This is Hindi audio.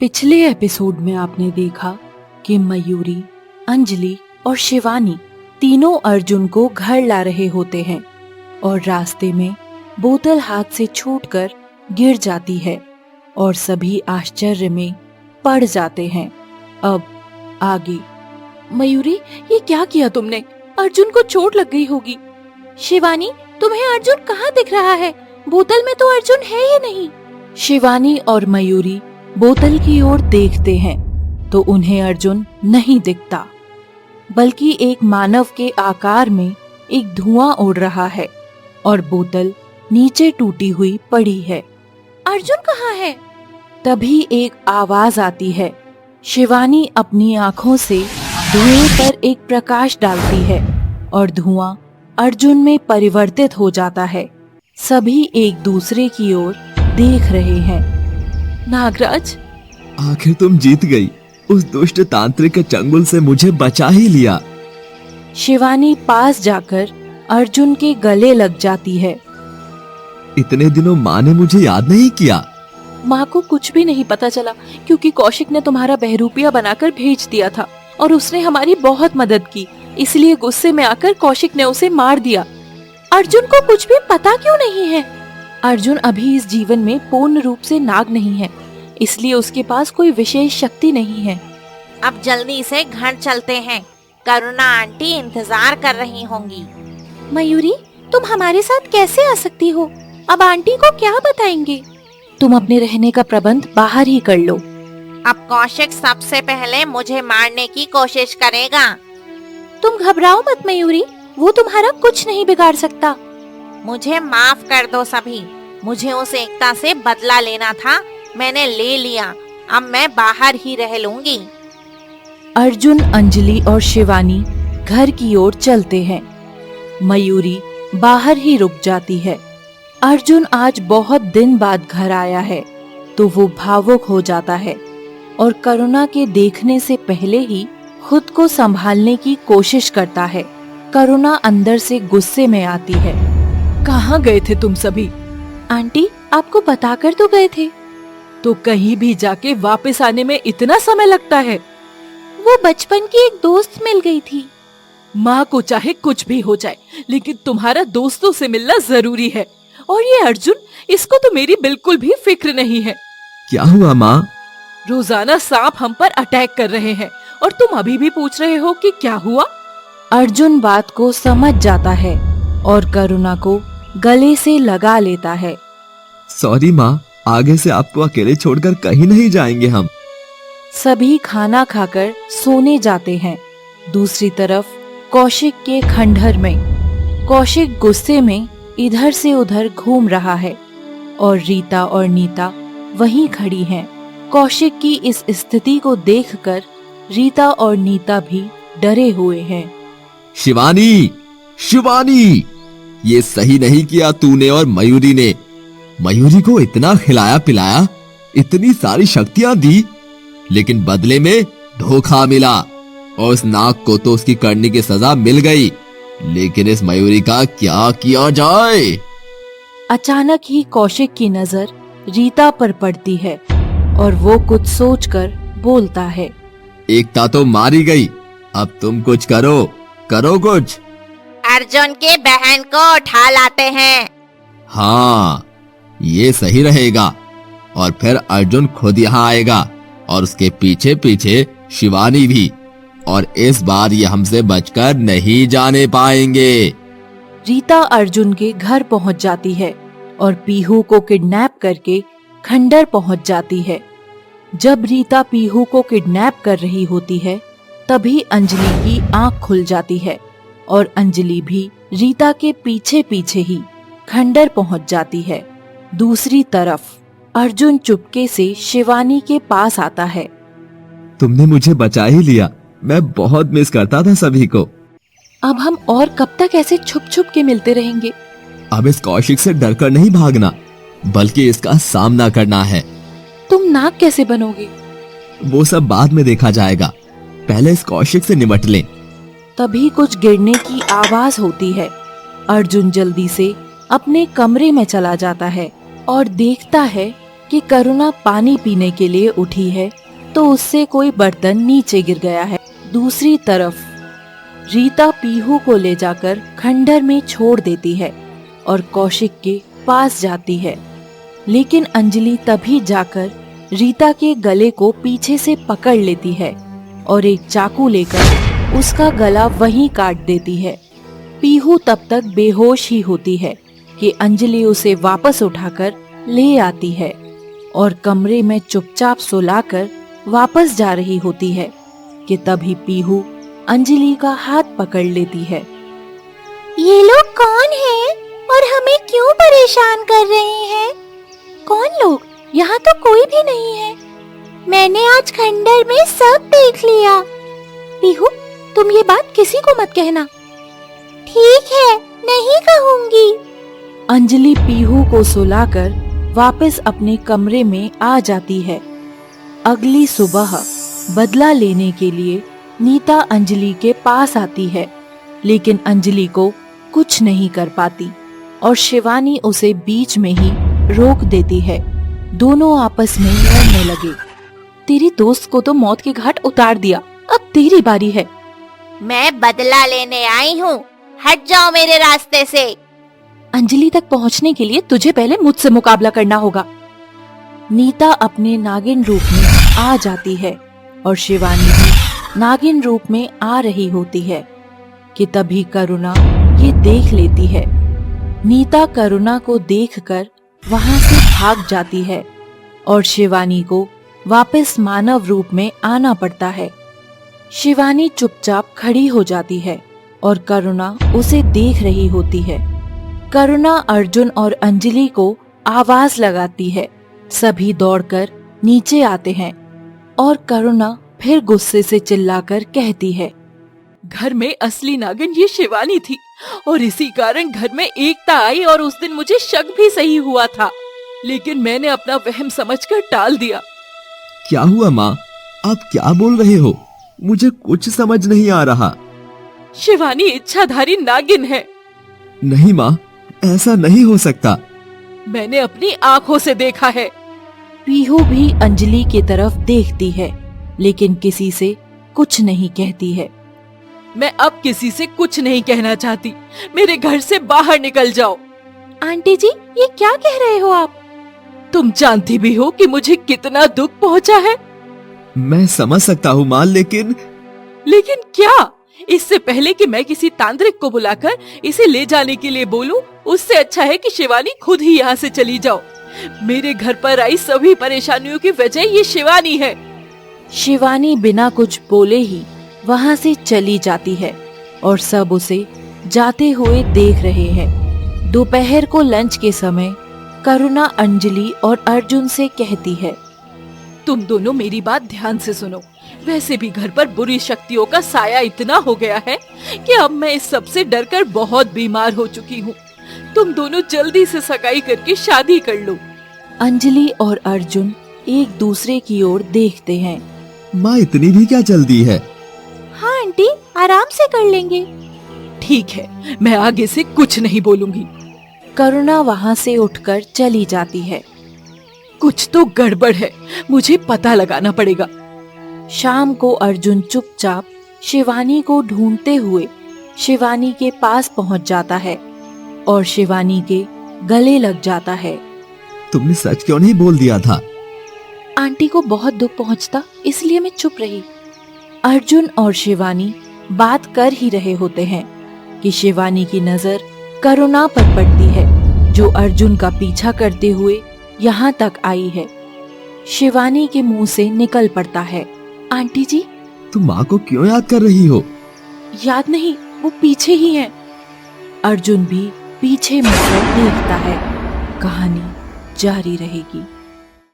पिछले एपिसोड में आपने देखा कि मयूरी, अंजलि और शिवानी तीनों अर्जुन को घर ला रहे होते हैं और रास्ते में बोतल हाथ से छूटकर गिर जाती है और सभी आश्चर्य में पड़ जाते हैं। अब आगे। मयूरी, ये क्या किया तुमने? अर्जुन को चोट लग गई होगी। शिवानी, तुम्हें अर्जुन कहाँ दिख रहा है? बोतल में तो अर्जुन है ही नहीं। शिवानी और मयूरी बोतल की ओर देखते हैं तो उन्हें अर्जुन नहीं दिखता, बल्कि एक मानव के आकार में एक धुआं उड़ रहा है और बोतल नीचे टूटी हुई पड़ी है। अर्जुन कहाँ है? तभी एक आवाज आती है। शिवानी अपनी आंखों से धुएं पर एक प्रकाश डालती है और धुआं अर्जुन में परिवर्तित हो जाता है। सभी एक दूसरे की ओर देख रहे हैं। नागराज, आखिर तुम जीत गई। उस दुष्ट तांत्रिक के चंगुल से मुझे बचा ही लिया। शिवानी पास जाकर अर्जुन के गले लग जाती है। इतने दिनों माँ ने मुझे याद नहीं किया। माँ को कुछ भी नहीं पता चला क्योंकि कौशिक ने तुम्हारा बहरूपिया बनाकर भेज दिया था और उसने हमारी बहुत मदद की। इसलिए गुस्से में आकर कौशिक ने उसे मार दिया। अर्जुन को कुछ भी पता क्यों नहीं है? अर्जुन अभी इस जीवन में पूर्ण रूप से नाग नहीं है, इसलिए उसके पास कोई विशेष शक्ति नहीं है। अब जल्दी से घर चलते हैं। करुणा आंटी इंतजार कर रही होंगी। मयूरी, तुम हमारे साथ कैसे आ सकती हो? अब आंटी को क्या बताएंगे? तुम अपने रहने का प्रबंध बाहर ही कर लो। अब कौशिक सबसे पहले मुझे मारने की कोशिश करेगा। तुम घबराओ मत मयूरी, वो तुम्हारा कुछ नहीं बिगाड़ सकता। मुझे माफ कर दो सभी। मुझे उस एकता से बदला लेना था, मैंने ले लिया। अब मैं बाहर ही रह लूंगी। अर्जुन, अंजलि और शिवानी घर की ओर चलते हैं। मयूरी बाहर ही रुक जाती है। अर्जुन आज बहुत दिन बाद घर आया है तो वो भावुक हो जाता है और करुणा के देखने से पहले ही खुद को संभालने की कोशिश करता है। करुणा अंदर से गुस्से में आती है। कहाँ गए थे तुम सभी? आंटी, आपको बताकर तो गए थे। तो कहीं भी जाके वापस आने में इतना समय लगता है? वो बचपन की एक दोस्त मिल गई थी। माँ को चाहे कुछ भी हो जाए, लेकिन तुम्हारा दोस्तों से मिलना जरूरी है। और ये अर्जुन, इसको तो मेरी बिल्कुल भी फिक्र नहीं है। क्या हुआ माँ? रोजाना सांप हम पर अटैक कर रहे हैं और तुम अभी भी पूछ रहे हो कि क्या हुआ? अर्जुन बात को समझ जाता है और करुणा को गले से लगा लेता है। सॉरी माँ, आगे से आपको अकेले छोड़कर कहीं नहीं जाएंगे हम। सभी खाना खाकर सोने जाते हैं। दूसरी तरफ कौशिक के खंडहर में कौशिक गुस्से में इधर से उधर घूम रहा है और रीता और नीता वहीं खड़ी हैं। कौशिक की इस स्थिति को देखकर रीता और नीता भी डरे हुए हैं। शिवानी, शिवानी, ये सही नहीं किया तूने और मयूरी ने। मयूरी को इतना खिलाया पिलाया, इतनी सारी शक्तियां दी, लेकिन बदले में धोखा मिला और उस नाग को तो उसकी करने की सजा मिल गई, लेकिन इस मयूरी का क्या किया जाए? अचानक ही कौशिक की नजर रीता पर पड़ती है और वो कुछ सोचकर बोलता है। एकता तो मारी गई, अब तुम कुछ करो, करो कुछ। अर्जुन की बहन को उठा लाते हैं। हाँ, ये सही रहेगा। और फिर अर्जुन खुद यहाँ आएगा और उसके पीछे पीछे शिवानी भी, और इस बार ये हमसे बचकर नहीं जाने पाएंगे। रीता अर्जुन के घर पहुँच जाती है और पीहू को किडनैप करके खंडर पहुँच जाती है। जब रीता पीहू को किडनैप कर रही होती है तभी अंजलि की आंख खुल जाती है और अंजलि भी रीता के पीछे पीछे ही खंडर पहुँच जाती है। दूसरी तरफ अर्जुन चुपके से शिवानी के पास आता है। तुमने मुझे बचा ही लिया, मैं बहुत मिस करता था सभी को। अब हम और कब तक ऐसे छुप छुप के मिलते रहेंगे? अब इस कौशिक से डरकर नहीं भागना, बल्कि इसका सामना करना है। तुम नाग कैसे बनोगे? वो सब बाद में देखा जाएगा, पहले इस कौशिक से निपट लें। तभी कुछ गिरने की आवाज होती है। अर्जुन जल्दी से अपने कमरे में चला जाता है और देखता है कि करुणा पानी पीने के लिए उठी है तो उससे कोई बर्तन नीचे गिर गया है। दूसरी तरफ रीता पीहू को ले जाकर खंडर में छोड़ देती है और कौशिक के पास जाती है, लेकिन अंजलि तभी जाकर रीता के गले को पीछे से पकड़ लेती है और एक चाकू लेकर उसका गला वहीं काट देती है। पीहू तब तक बेहोश ही होती है कि अंजलि उसे वापस उठाकर ले आती है और कमरे में चुपचाप सुलाकर वापस जा रही होती है कि तभी पीहू अंजलि का हाथ पकड़ लेती है। ये लोग कौन हैं और हमें क्यों परेशान कर रहे हैं? कौन लोग? यहाँ तो कोई भी नहीं है। मैंने आज खंडर में सब देख लिया। पीहू, तुम ये बात किसी को मत कहना। ठीक है, नहीं कहूँगी। अंजलि पीहू को सुलाकर वापस अपने कमरे में आ जाती है। अगली सुबह बदला लेने के लिए नीता अंजलि के पास आती है, लेकिन अंजलि को कुछ नहीं कर पाती और शिवानी उसे बीच में ही रोक देती है। दोनों आपस में लड़ने लगे। तेरी दोस्त को तो मौत के घाट उतार दिया, अब तेरी बारी है। मैं बदला लेने आई हूँ, हट जाओ मेरे रास्ते से। अंजलि तक पहुँचने के लिए तुझे पहले मुझसे मुकाबला करना होगा। नीता अपने नागिन रूप में आ जाती है और शिवानी भी नागिन रूप में आ रही होती है कि तभी करुणा ये देख लेती है। नीता करुणा को देखकर वहां से भाग जाती है और शिवानी को वापस मानव रूप में आना पड़ता है। शिवानी चुपचाप खड़ी हो जाती है और करुणा उसे देख रही होती है। करुणा अर्जुन और अंजलि को आवाज लगाती है। सभी दौड़कर नीचे आते हैं और करुणा फिर गुस्से से चिल्लाकर कहती है, घर में असली नागिन ये शिवानी थी और इसी कारण घर में एकता आई और उस दिन मुझे शक भी सही हुआ था, लेकिन मैंने अपना वहम समझकर टाल दिया। क्या हुआ माँ? आप क्या बोल रहे हो? मुझे कुछ समझ नहीं आ रहा। शिवानी इच्छाधारी नागिन है। नहीं माँ, ऐसा नहीं हो सकता। मैंने अपनी आँखों से देखा है। पीहू भी अंजलि की तरफ देखती है, लेकिन किसी से कुछ नहीं कहती है। मैं अब किसी से कुछ नहीं कहना चाहती। मेरे घर से बाहर निकल जाओ। आंटी जी, ये क्या कह रहे हो आप? तुम जानती भी हो कि मुझे कितना दुख पहुंचा है। मैं समझ सकता हूँ माँ, लेकिन क्या? इससे पहले कि मैं किसी तांत्रिक को बुलाकर इसे ले जाने के लिए बोलूं, उससे अच्छा है कि शिवानी खुद ही यहाँ से चली जाओ। मेरे घर पर आई सभी परेशानियों की वजह ये शिवानी है। शिवानी बिना कुछ बोले ही वहाँ से चली जाती है और सब उसे जाते हुए देख रहे हैं। दोपहर को लंच के समय करुणा अंजलि और अर्जुन से कहती है, तुम दोनों मेरी बात ध्यान से सुनो। वैसे भी घर पर बुरी शक्तियों का साया इतना हो गया है कि अब मैं इस सब से डरकर बहुत बीमार हो चुकी हूँ। तुम दोनों जल्दी से सगाई करके शादी कर लो। अंजलि और अर्जुन एक दूसरे की ओर देखते हैं। माँ, इतनी भी क्या जल्दी है? हाँ आंटी, आराम से कर लेंगे। ठीक है, मैं आगे से कुछ नहीं बोलूंगी। करुणा वहाँ से उठकर चली जाती है। कुछ तो गड़बड़ है, मुझे पता लगाना पड़ेगा। शाम को अर्जुन चुपचाप शिवानी को ढूंढते हुए शिवानी के पास पहुंच जाता है और शिवानी के गले लग जाता है। तुमने सच क्यों नहीं बोल दिया था? आंटी को बहुत दुख पहुंचता, इसलिए मैं चुप रही। अर्जुन और शिवानी बात कर ही रहे होते हैं कि शिवानी की नजर करुणा पर पड़ती है, जो अर्जुन का पीछा करते हुए यहाँ तक आई है। शिवानी के मुंह से निकल पड़ता है, आंटी जी। तुम माँ को क्यों याद कर रही हो? याद नहीं, वो पीछे ही हैं। अर्जुन भी पीछे मुड़कर देखता है। कहानी जारी रहेगी।